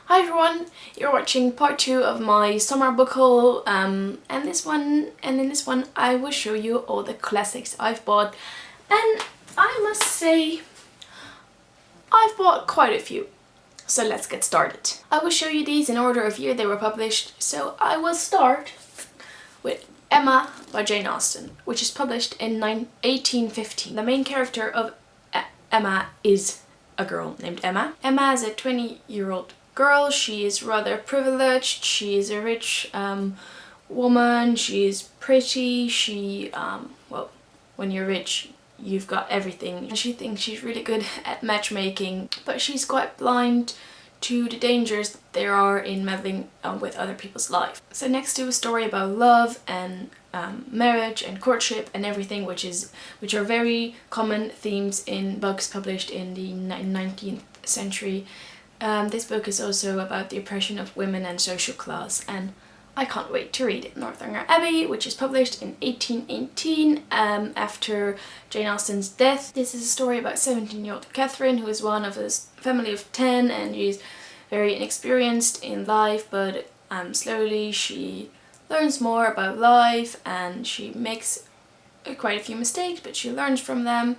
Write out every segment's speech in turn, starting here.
Hi everyone, you're watching part 2 of my summer book haul, and in this one I will show you all the classics I've bought, and I must say I've bought quite a few. So let's get started. I will show you these in order of year they were published, so I will start with Emma by Jane Austen, which is published in 1815. The main character of Emma is a girl named Emma. Emma is a 20-year-old girl. She is rather privileged. She is a rich woman. She is pretty. She, well, when you're rich, you've got everything. And she thinks she's really good at matchmaking, but she's quite blind to the dangers there are in meddling with other people's life. So next to a story about love and marriage and courtship and everything, which are very common themes in books published in the 19th century. This book is also about the oppression of women and social class, and I can't wait to read it. Northanger Abbey, which is published in 1818 after Jane Austen's death. This is a story about 17-year-old Catherine, who is one of a family of 10, and she's very inexperienced in life, but slowly she learns more about life and she makes quite a few mistakes, but she learns from them.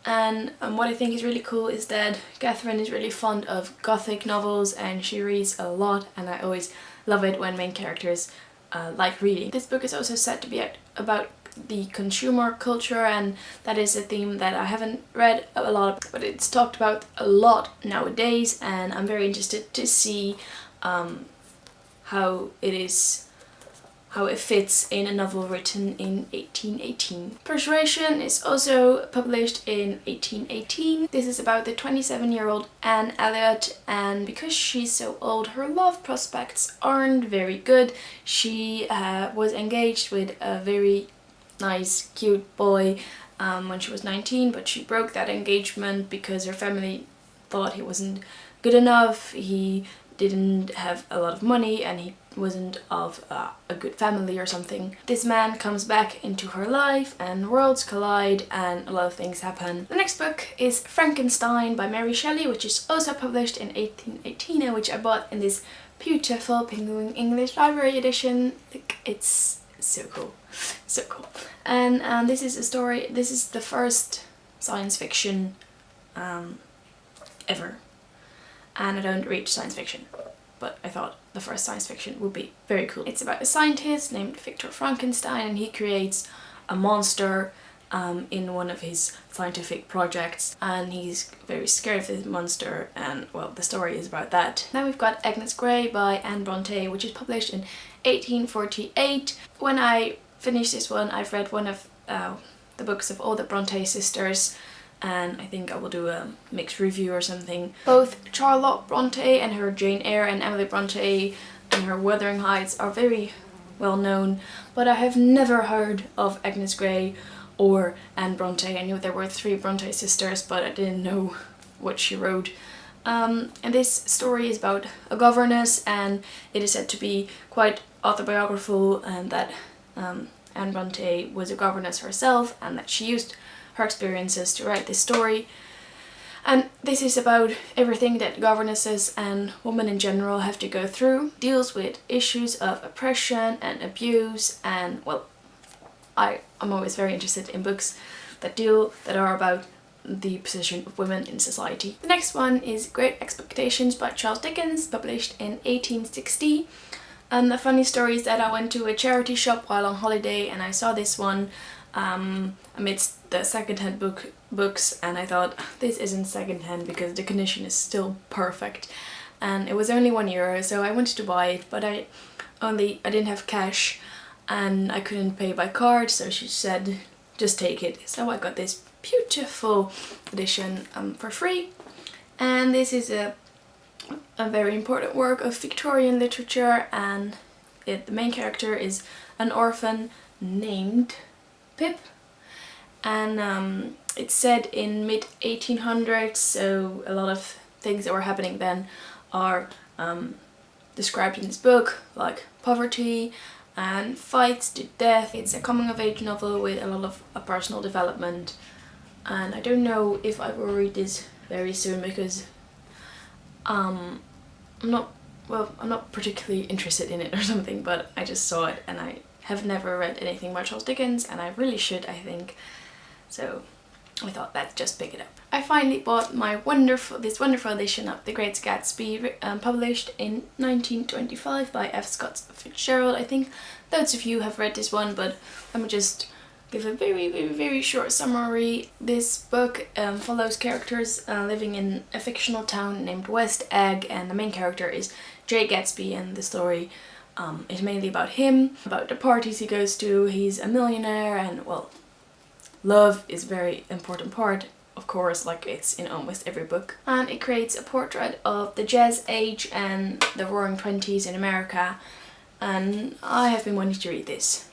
And what I think is really cool is that Catherine is really fond of gothic novels and she reads a lot, and I always love it when main characters like reading. This book is also said to be about the consumer culture, and that is a theme that I haven't read a lot, but it's talked about a lot nowadays, and I'm very interested to see how it fits in a novel written in 1818. Persuasion is also published in 1818. This is about the 27-year-old Anne Elliot, and because she's so old, her love prospects aren't very good. She was engaged with a very nice, cute boy when she was 19, but she broke that engagement because her family thought he wasn't good enough. He didn't have a lot of money and he wasn't of a good family or something. This man comes back into her life and worlds collide and a lot of things happen. The next book is Frankenstein by Mary Shelley, which is also published in 1818 and which I bought in this beautiful Penguin English Library edition. Like, it's so cool, so cool. And this is a story, this is the first science fiction ever. And I don't read science fiction, but I thought the first science fiction would be very cool. It's about a scientist named Victor Frankenstein, and he creates a monster in one of his scientific projects, and he's very scared of this monster, and well, the story is about that. Now we've got Agnes Grey by Anne Bronte, which is published in 1848. When I finish this one, I've read one of the books of all the Bronte sisters, and I think I will do a mixed review or something. Both Charlotte Bronte and her Jane Eyre and Emily Bronte and her Wuthering Heights are very well known, but I have never heard of Agnes Grey or Anne Bronte. I knew there were 3 Bronte sisters, but I didn't know what she wrote. And this story is about a governess, and it is said to be quite autobiographical, and that Anne Bronte was a governess herself and that she used her experiences to write this story. And this is about everything that governesses and women in general have to go through. Deals with issues of oppression and abuse, and well, I'm always very interested in books that are about the position of women in society. The next one is Great Expectations by Charles Dickens, published in 1860. And the funny story is that I went to a charity shop while on holiday and I saw this one amidst the secondhand books, and I thought, this isn't secondhand because the condition is still perfect, and it was only €1, so I wanted to buy it, but I didn't have cash and I couldn't pay by card, so she said just take it. So I got this beautiful edition for free, and this is a very important work of Victorian literature, and the main character is an orphan named Pip, and it's set in mid-1800s, so a lot of things that were happening then are described in this book, like poverty and fights to death. It's a coming-of-age novel with a lot of personal development, and I don't know if I will read this very soon because I'm not particularly interested in it or something, but I just saw it and I have never read anything by Charles Dickens and I really should, I think. So I thought let's just pick it up. I finally bought this wonderful edition of The Great Gatsby, published in 1925 by F. Scott Fitzgerald. I think loads of you have read this one, but let me just give a very short summary. This book follows characters living in a fictional town named West Egg, and the main character is Jay Gatsby, and the story is mainly about him, about the parties he goes to. He's a millionaire, and well, love is a very important part, of course, like it's in almost every book. And it creates a portrait of the jazz age and the roaring 20s in America, and I have been wanting to read this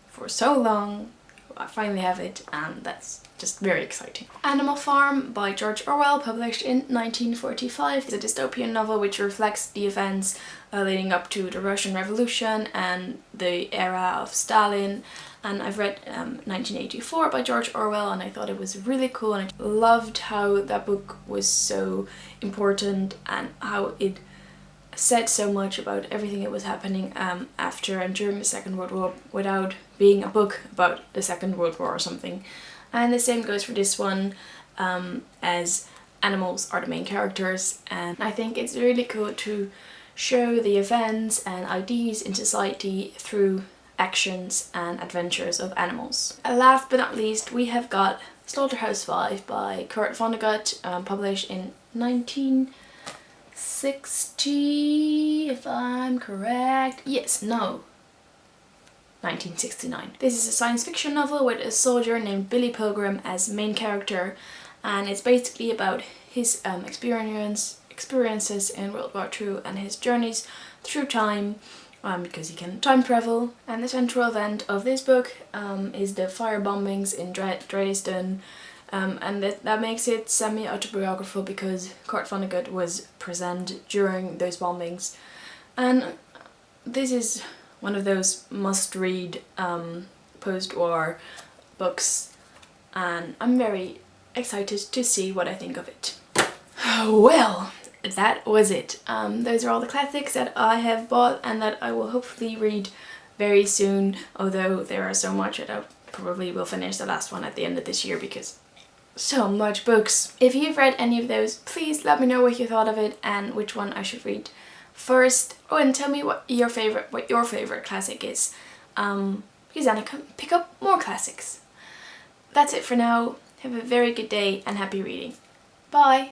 for so long. I finally have it, and that's just very exciting. Animal Farm by George Orwell, published in 1945. It's a dystopian novel which reflects the events leading up to the Russian Revolution and the era of Stalin. And I've read 1984 by George Orwell, and I thought it was really cool, and I loved how that book was so important and how it said so much about everything that was happening after and during the Second World War without being a book about the Second World War or something. And the same goes for this one, as animals are the main characters, and I think it's really cool to show the events and ideas in society through actions and adventures of animals. Last but not least, we have got Slaughterhouse-Five by Kurt Vonnegut, published in 1960, if I'm correct. Yes, no. 1969. This is a science fiction novel with a soldier named Billy Pilgrim as main character, and it's basically about his experiences in World War II and his journeys through time, because he can time travel. And the central event of this book is the fire bombings in Dresden, and that makes it semi-autobiographical because Kurt Vonnegut was present during those bombings. And this is one of those must-read post-war books, and I'm very excited to see what I think of it. Well, that was it. Those are all the classics that I have bought and that I will hopefully read very soon, although there are so much that I probably will finish the last one at the end of this year because so much books. If you've read any of those, please let me know what you thought of it and which one I should read first. Oh, and tell me what your favorite classic is, because then I can pick up more classics. That's it for now. Have a very good day and happy reading. Bye!